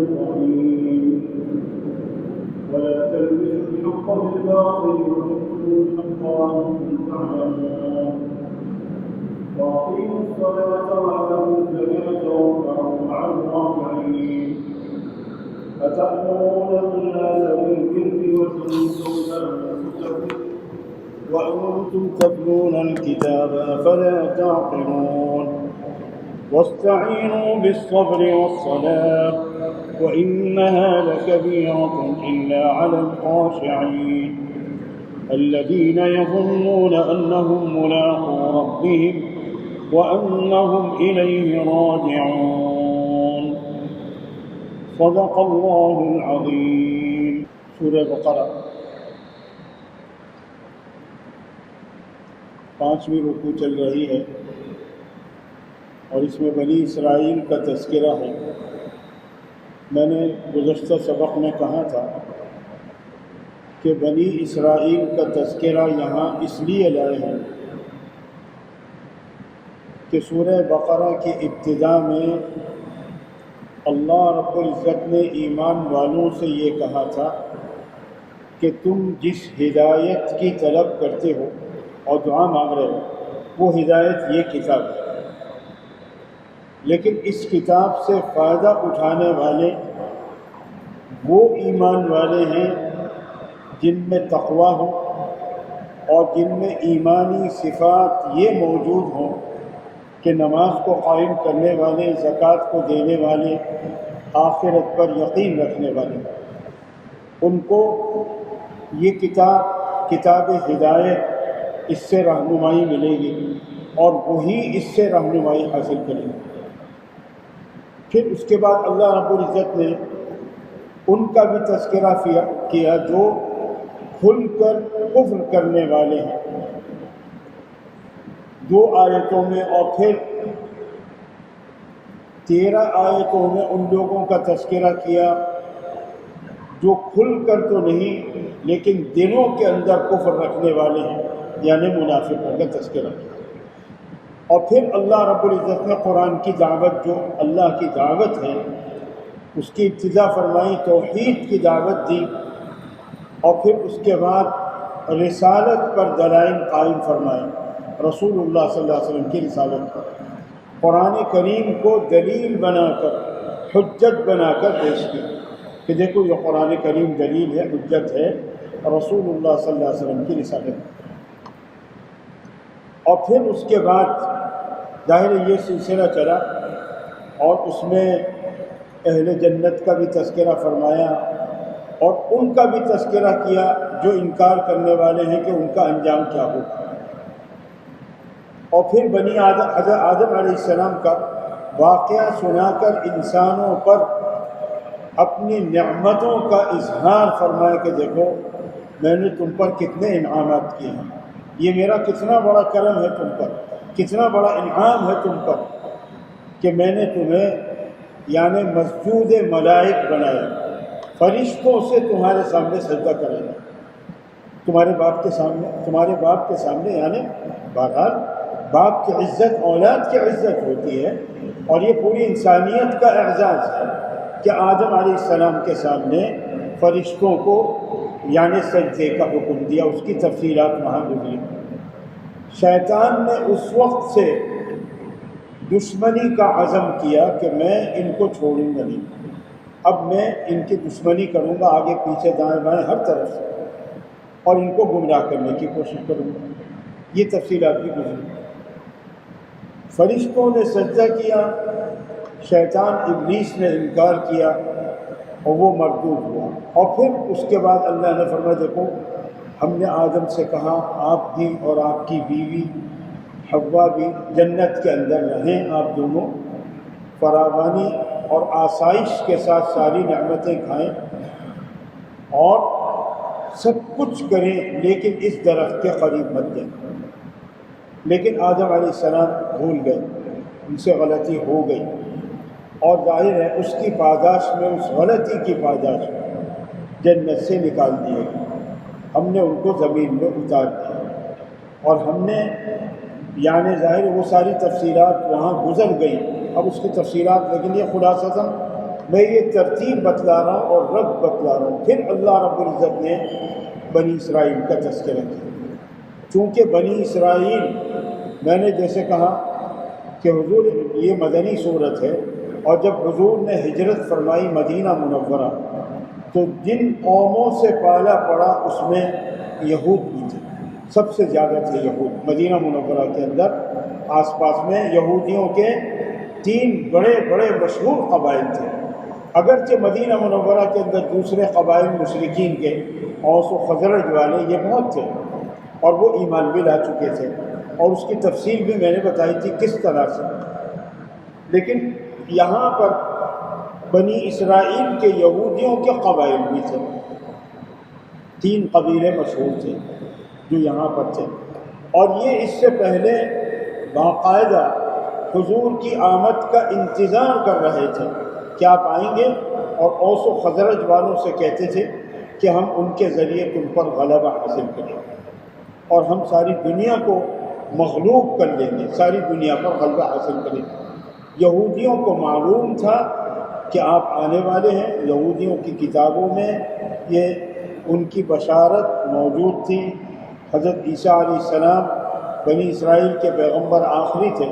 الرحيم ولا تلبسوا الحق بالباطل وتكتموا الحق وأنتم تعلمون وأقيموا الصلاة وآتوا الزكاة واركعوا مع الراكعين أتأمرون الناس بالبر وتنسون أنفسكم وأنتم تتلون الكتاب أفلا تعقلون واستعينوا بالصبر والصلاة وإنها لكبيرة إلا على الخاشعين الذين يظنون أنهم ملاقو ربهم وأنهم إليه راجعون صدق الله العظيم. سورہ بقرہ 5ویں رکوع چل رہی ہے اور اس میں بنی اسرائیل کا تذکرہ ہے۔ میں نے گزشتہ سبق میں کہا تھا کہ بنی اسرائیل کا تذکرہ یہاں اس لیے لائے ہیں کہ سورہ بقرہ کی ابتدا میں اللہ رب العزت نے ایمان والوں سے یہ کہا تھا کہ تم جس ہدایت کی طلب کرتے ہو اور دعا مانگ رہے ہو وہ ہدایت یہ کتاب ہے، لیکن اس کتاب سے فائدہ اٹھانے والے وہ ایمان والے ہیں جن میں تقوی ہو اور جن میں ایمانی صفات یہ موجود ہوں کہ نماز کو قائم کرنے والے، زکوٰۃ کو دینے والے، آخرت پر یقین رکھنے والے، ان کو یہ کتاب ہدایت اس سے رہنمائی ملے گی اور وہی اس سے رہنمائی حاصل کریں گے۔ پھر اس کے بعد اللہ رب العزت نے ان کا بھی تذکرہ کیا جو کھل کر کفر کرنے والے ہیں 2 آیتوں میں، اور پھر 13 آیتوں میں ان لوگوں کا تذکرہ کیا جو کھل کر تو نہیں لیکن دلوں کے اندر کفر رکھنے والے ہیں، یعنی منافقوں کا تذکرہ کیا۔ اور پھر اللہ رب العزت نے قرآن کی دعوت، جو اللہ کی دعوت ہے، اس کی ابتدا فرمائی، توحید کی دعوت دی، اور پھر اس کے بعد رسالت پر دلائل قائم فرمائے، رسول اللہ صلی اللہ علیہ وسلم کی رسالت پر، قرآن کریم کو دلیل بنا کر، حجت بنا کر پیش کیا کہ دیکھو یہ قرآن کریم دلیل ہے، حجت ہے، رسول اللہ صلی اللہ علیہ وسلم کی رسالت۔ اور پھر اس کے بعد ظاہر یہ سلسلہ چلا اور اس میں اہل جنت کا بھی تذکرہ فرمایا اور ان کا بھی تذکرہ کیا جو انکار کرنے والے ہیں کہ ان کا انجام کیا ہوگا۔ اور پھر بنی حضرت آدم علیہ السلام کا واقعہ سنا کر انسانوں پر اپنی نعمتوں کا اظہار فرمایا کہ دیکھو میں نے تم پر کتنے انعامات کیے ہیں، یہ میرا کتنا بڑا کرم ہے تم پر، کتنا بڑا انعام ہے تم پر کہ میں نے تمہیں یعنی مسجود ملائک بنایا، فرشتوں سے تمہارے سامنے سجدہ کرایا، تمہارے باپ کے سامنے یعنی بہرحال باپ کی عزت اولاد کی عزت ہوتی ہے، اور یہ پوری انسانیت کا اعزاز ہے کہ آدم علیہ السلام کے سامنے فرشتوں کو یعنی سجدے کا حکم دیا۔ اس کی تفصیلات وہاں گزری۔ شیطان نے اس وقت سے دشمنی کا عزم کیا کہ میں ان کو چھوڑوں گا نہیں، اب میں ان کی دشمنی کروں گا آگے پیچھے دائیں بائیں ہر طرف سے، اور ان کو گمراہ کرنے کی کوشش کروں گا۔ یہ تفصیلات بھی گزری۔ فرشتوں نے سجدہ کیا، شیطان ابلیس نے انکار کیا اور وہ مردود ہوا۔ اور پھر اس کے بعد اللہ نے فرمایا دیکھو ہم نے آدم سے کہا آپ بھی اور آپ کی بیوی حوا بھی جنت کے اندر رہیں، آپ دونوں فراوانی اور آسائش کے ساتھ ساری نعمتیں کھائیں اور سب کچھ کریں، لیکن اس درخت کے قریب مت جائیں۔ لیکن آدم علیہ السلام بھول گئے، ان سے غلطی ہو گئی، اور ظاہر ہے اس کی پاداش میں، اس غلطی کی پاداش میں جنت سے نکال دیے گئے۔ ہم نے ان کو زمین میں اتار دیا، اور ہم نے یعنی ظاہر وہ ساری تفصیلات وہاں گزر گئی، اب اس کی تفصیلات، لیکن یہ خلاصتاً میں یہ ترتیب بتلا رہا ہوں اور رب بتلا رہا ہوں۔ پھر اللہ رب العزت نے بنی اسرائیل کا تذکرہ کیا، چونکہ بنی اسرائیل، میں نے جیسے کہا کہ حضور یہ مدنی صورت ہے، اور جب حضور نے ہجرت فرمائی مدینہ منورہ تو جن قوموں سے پالا پڑا اس میں یہود بھی تھے، سب سے زیادہ تھے یہود۔ مدینہ منورہ کے اندر آس پاس میں یہودیوں کے 3 بڑے بڑے مشہور قبائل تھے، اگرچہ مدینہ منورہ کے اندر دوسرے قبائل مشرکین کے، اوس و خزرج والے، یہ بہت تھے، اور وہ ایمان بھی لا چکے تھے، اور اس کی تفصیل بھی میں نے بتائی تھی کس طرح سے۔ لیکن یہاں پر بنی اسرائیل کے یہودیوں کے قبائل بھی تھے، 3 قبیلے مشہور تھے جو یہاں پر تھے، اور یہ اس سے پہلے باقاعدہ حضور کی آمد کا انتظار کر رہے تھے کہ آپ آئیں گے، اور اوس و خزرج والوں سے کہتے تھے کہ ہم ان کے ذریعے تم پر غلبہ حاصل کریں گے، اور ہم ساری دنیا کو مغلوب کر لیں گے، ساری دنیا پر غلبہ حاصل کریں گے۔ یہودیوں کو معلوم تھا کہ آپ آنے والے ہیں، یہودیوں کی کتابوں میں یہ ان کی بشارت موجود تھی۔ حضرت عیسیٰ علیہ السلام بنی اسرائیل کے پیغمبر آخری تھے،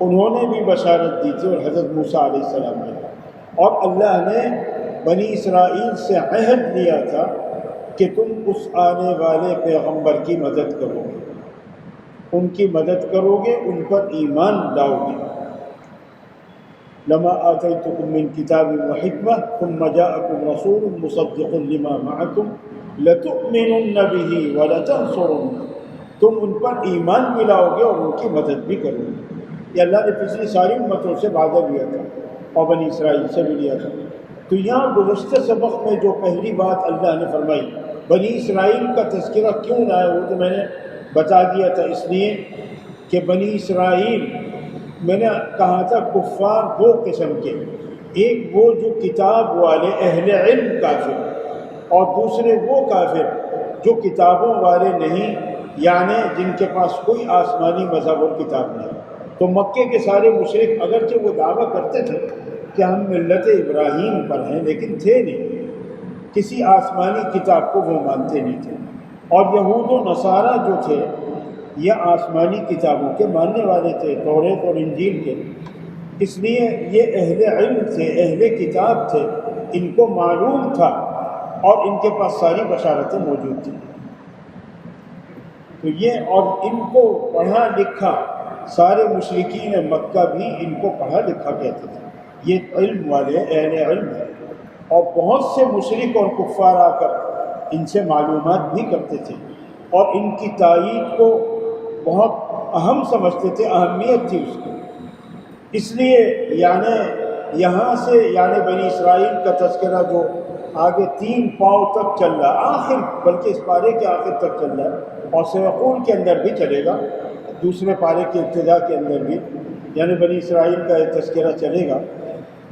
انہوں نے بھی بشارت دی تھی، اور حضرت موسیٰ علیہ السلام نے، اور اللہ نے بنی اسرائیل سے عہد لیا تھا کہ تم اس آنے والے پیغمبر کی مدد کرو گے، ان کی مدد کرو گے، ان پر ایمان لاؤ گے۔ لما آتيتكم من كتاب وحكمة ثم جاءكم رسول مصدق لما معكم لتؤمنن به ولتنصرنه، تم ان پر ایمان بھی لاؤ گے اور ان کی مدد بھی کرو گے۔ یہ اللہ نے پچھلی ساری امتوں سے وعدہ لیا تھا، اور بنی اسرائیل سے بھی لیا تھا۔ تو یہاں گزشتہ سبق میں جو پہلی بات اللہ نے فرمائی، بنی اسرائیل کا تذکرہ کیوں لایا، وہ تو میں نے بتا دیا تھا، اس لیے کہ بنی اسرائیل، میں نے کہا تھا کفار 2 قسم کے، ایک وہ جو کتاب والے اہل علم کافر، اور دوسرے وہ کافر جو کتابوں والے نہیں، یعنی جن کے پاس کوئی آسمانی مذہب اور کتاب نہیں۔ تو مکے کے سارے مشرک اگرچہ وہ دعویٰ کرتے تھے کہ ہم ملت ابراہیم پر ہیں، لیکن تھے نہیں، کسی آسمانی کتاب کو وہ مانتے نہیں تھے، اور یہود و نصارہ جو تھے یہ آسمانی کتابوں کے ماننے والے تھے، توریت اور انجیل کے، اس لیے یہ اہل علم تھے، اہل کتاب تھے، ان کو معلوم تھا، اور ان کے پاس ساری بشارتیں موجود تھیں۔ تو یہ، اور ان کو پڑھا لکھا، سارے مشرکین مکہ بھی ان کو پڑھا لکھا کہتے تھے، یہ علم والے اہل علم ہیں، اور بہت سے مشرک اور کفار آ کر ان سے معلومات بھی کرتے تھے، اور ان کی تائید کو بہت اہم سمجھتے تھے، اہمیت تھی اس کی۔ اس لیے یعنی یہاں سے، یعنی بنی اسرائیل کا تذکرہ جو آگے 3 پاؤں تک چل رہا، آخر، بلکہ اس پارے کے آخر تک چل رہا ہے، اور سیقول کے اندر بھی چلے گا، دوسرے پارے کی ابتدا کے اندر بھی، یعنی بنی اسرائیل کا یہ تذکرہ چلے گا۔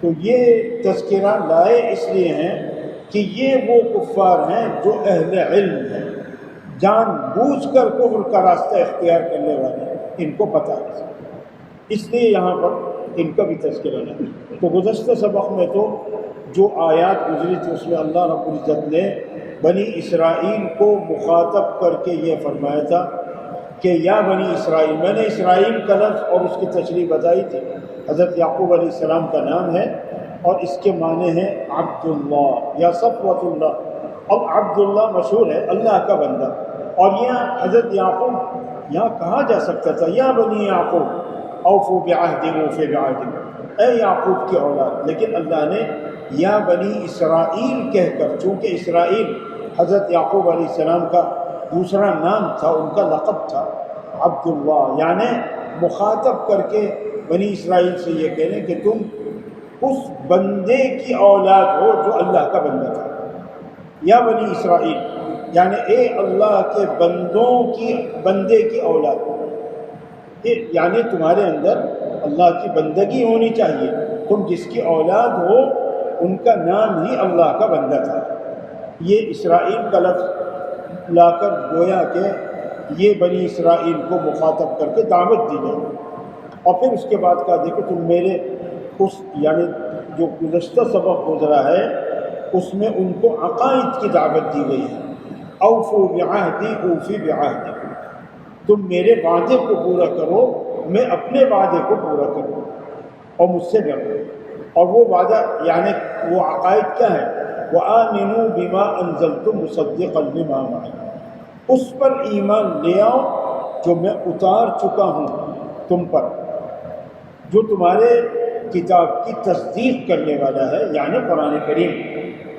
تو یہ تذکرہ لائے اس لیے ہیں کہ یہ وہ کفار ہیں جو اہل علم ہیں، جان بوجھ کر کفر کا راستہ اختیار کرنے والے، ان کو پتہ ہے، اس لیے یہاں پر ان کا بھی تذکرہ ہے۔ تو گزشتہ سبق میں تو جو آیات گزری تھی اس میں اللہ رب العزت نے بنی اسرائیل کو مخاطب کر کے یہ فرمایا تھا کہ یا بنی اسرائیل، میں نے اسرائیل کا لفظ اور اس کی تشریح بتائی تھی، حضرت یعقوب علیہ السلام کا نام ہے، اور اس کے معنی ہے عبداللہ یا صفوۃ اللہ۔ اب عبداللہ مشہور ہے، اللہ کا بندہ، اور یہاں حضرت یعقوب، یہاں کہا جا سکتا تھا یا بنی یعقوب اوفوا بعہدی اوفی بعہدی، اے یعقوب کی اولاد، لیکن اللہ نے یا بنی اسرائیل کہہ کر، چونکہ اسرائیل حضرت یعقوب علیہ السلام کا دوسرا نام تھا، ان کا لقب تھا عبداللہ، یعنی مخاطب کر کے بنی اسرائیل سے یہ کہہ لیں کہ تم اس بندے کی اولاد ہو جو اللہ کا بندہ تھا۔ یا بنی اسرائیل یعنی اے اللہ کے بندوں کی، بندے کی اولاد، یعنی تمہارے اندر اللہ کی بندگی ہونی چاہیے، تم جس کی اولاد ہو ان کا نام ہی اللہ کا بندہ تھا۔ یہ اسرائیل کا لفظ لا کر گویا کہ یہ بنی اسرائیل کو مخاطب کر کے دعوت دی جائے، اور پھر اس کے بعد کہا دیکھو تم میرے اس، یعنی جو گزشتہ سبق گزرا ہے اس میں ان کو عقائد کی دعوت دی گئی ہے۔ اوفوا بعہدی اوفی بعہدی، تم میرے وعدے کو پورا کرو، میں اپنے وعدے کو پورا کروں اور مجھ سے ڈرو۔ اور وہ وعدہ یعنی وہ عقائد کیا ہے؟ وآمنوا بما انزلت مصدقا لما معی، اس پر ایمان لے آؤ جو میں اتار چکا ہوں تم پر، جو تمہارے کتاب کی تصدیق کرنے والا ہے، یعنی قرآن کریم۔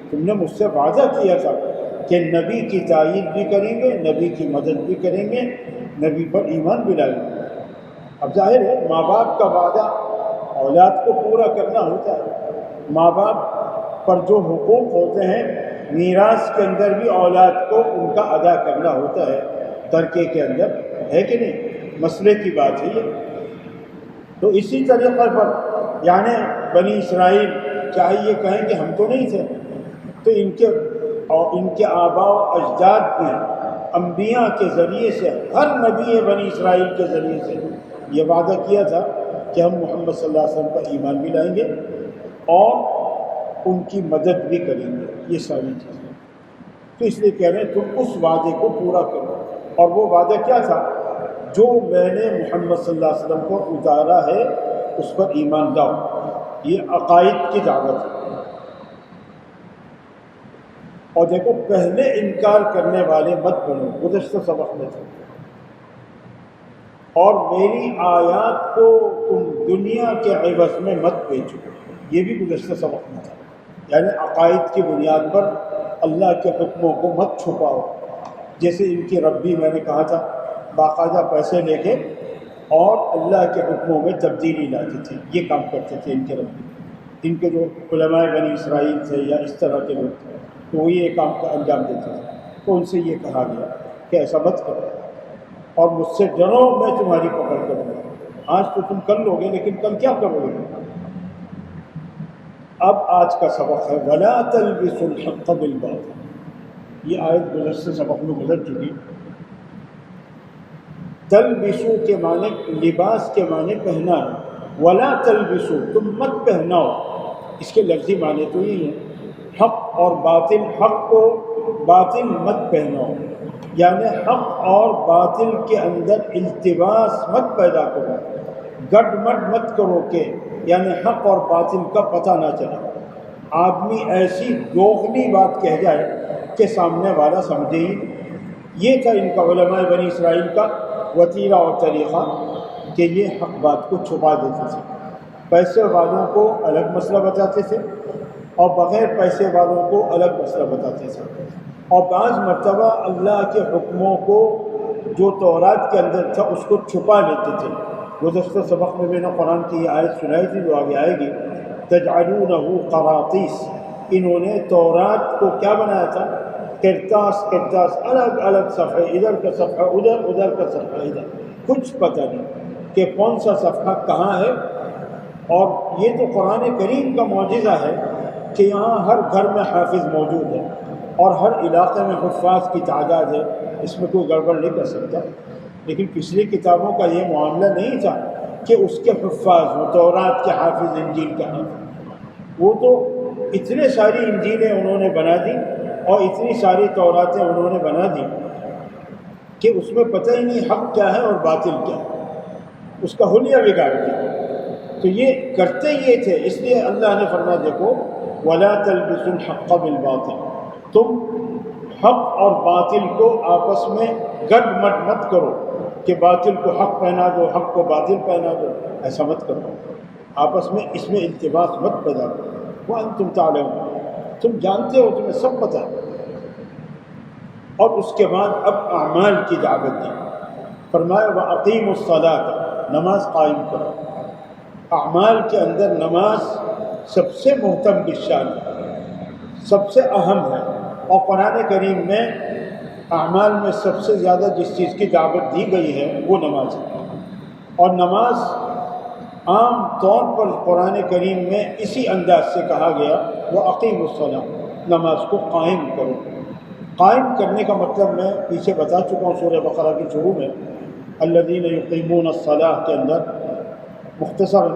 تم نے مجھ سے وعدہ کیا تھا کہ نبی کی تائید بھی کریں گے، نبی کی مدد بھی کریں گے، نبی پر ایمان بھی لائیں گے۔ اب ظاہر ہے ماں باپ کا وعدہ اولاد کو پورا کرنا ہوتا ہے، ماں باپ پر جو حقوق ہوتے ہیں میراث کے اندر بھی اولاد کو ان کا ادا کرنا ہوتا ہے، ترکے کے اندر، ہے کہ نہیں؟ مسئلے کی بات ہے یہ۔ تو اسی طریقے پر یعنی بنی اسرائیل چاہے یہ کہیں کہ ہم تو نہیں تھے، تو ان کے آباء و اجداد نے انبیاء کے ذریعے سے، ہر نبی بنی اسرائیل کے ذریعے سے یہ وعدہ کیا تھا کہ ہم محمد صلی اللہ علیہ وسلم کا ایمان بھی لائیں گے اور ان کی مدد بھی کریں گے، یہ ساری چیزیں۔ تو اس لیے کہہ رہے ہیں تم اس وعدے کو پورا کرو، اور وہ وعدہ کیا تھا؟ جو میں نے محمد صلی اللہ علیہ وسلم کو اتارا ہے اس پر ایمان لاؤ۔ یہ عقائد کی دعوت ہے۔ اور دیکھو پہلے انکار کرنے والے مت بنو، گزشتہ سبق میں تھے، اور میری آیات کو تم دنیا کے عوض میں مت بیچو، یہ بھی گزشتہ سبق میں تھا۔ یعنی عقائد کی بنیاد پر اللہ کے حکموں کو مت چھپاؤ، جیسے ان کی ربی میں نے کہا تھا باقاعدہ پیسے لے کے اور اللہ کے حکموں میں تبدیلی لاتے تھے، یہ کام کرتے تھے ان کے ربی۔ ان کے جو علماء بنی اسرائیل تھے یا اس طرح کے لوگ تھے تو وہ یہ کام کا انجام دیتے تھے، تو ان سے یہ کہا گیا کہ ایسا مت کرو اور مجھ سے ڈرو، میں تمہاری پکڑ کروں گا۔ آج تو تم کر لو گے لیکن کل کیا کرو گے؟ اب آج کا سبق ہے وَلَا تَلْبِسُوا الْحَقَّ بِالْبَاطِلِ، یہ آیت گزشتہ سبق میں گزر چکی۔ تلبسو کے معنی لباس کے معنی پہنا ہے، ولا تلبسو تم مت پہناؤ، اس کے لفظی معنی تو یہی ہے حق اور باطل، حق کو باطل مت پہناؤ، یعنی حق اور باطل کے اندر التباس مت پیدا کرو، گڈ مٹ مت کرو کہ یعنی حق اور باطل کا پتہ نہ چلا، آدمی ایسی دوغلی بات کہہ جائے کہ سامنے والا سمجھے ہی۔ یہ تھا ان کا علماء بنی اسرائیل کا وتیرہ اور طریقہ کہ یہ حق بات کو چھپا دیتے تھے، پیسے والوں کو الگ مسئلہ بتاتے تھے اور بغیر پیسے والوں کو الگ مسئلہ بتاتے تھے، اور بعض مرتبہ اللہ کے حکموں کو جو تورات کے اندر تھا اس کو چھپا لیتے تھے۔ گزشتہ سبق میں میں نے قرآن کی یہ آیت سنائی تھی جو آگے آئے گی، تجعلونہ قراطیس، انہوں نے تورات کو کیا بنایا تھا؟ کرتاس، الگ الگ صفحے، ادھر کا صفحہ ادھر، ادھر کا صفحہ ادھر، کچھ پتہ نہیں کہ کون سا صفحہ کہاں ہے۔ اور یہ تو قرآن کریم کا معجزہ ہے کہ یہاں ہر گھر میں حافظ موجود ہے اور ہر علاقے میں حفاظ کی تعداد ہے، اس میں کوئی گڑبڑ نہیں کر سکتا۔ لیکن پچھلی کتابوں کا یہ معاملہ نہیں تھا کہ اس کے حفاظ ہوں، تورات کے حافظ، انجیل کا حافظ۔ وہ تو اتنے ساری انجیلیں انہوں نے بنا دی اور اتنی ساری توراتیں انہوں نے بنا دی کہ اس میں پتہ ہی نہیں حق کیا ہے اور باطل کیا ہے، اس کا حلیہ بگاڑ دیا۔ تو یہ کرتے یہ تھے، اس لیے اللہ نے فرمایا دیکھو وَلَا تَلْبِسُوا الْحَقَّ بِالْبَاطِلِ، تم حق اور باطل کو آپس میں گڈ مٹ مت کرو کہ باطل کو حق پہنا دو، حق کو باطل پہنا دو، ایسا مت کرو، آپس میں اس میں التباس مت پیدا کرو۔ وَأَنْتُمْ تَعْلَمُونَ، تم جانتے ہو، تمہیں سب پتہ ہے۔ اور اس کے بعد اب اعمال کی دعوت دی، فرمایا وَأَقِيمُوا الصَّلَاةَ، نماز قائم کرو۔ اعمال کے اندر نماز سب سے محتم بالشان ہے، سب سے اہم ہے، اور قرآن کریم میں اعمال میں سب سے زیادہ جس چیز کی دعوت دی گئی ہے وہ نماز ہے۔ اور نماز عام طور پر قرآن کریم میں اسی انداز سے کہا گیا وَأَقِيمُوا الصَّلَاةَ، نماز کو قائم کرو۔ قائم کرنے کا مطلب میں پیچھے بتا چکا ہوں سورہ بقرہ کی شروع میں، الذین یقیمون الصلاۃ کے اندر مختصر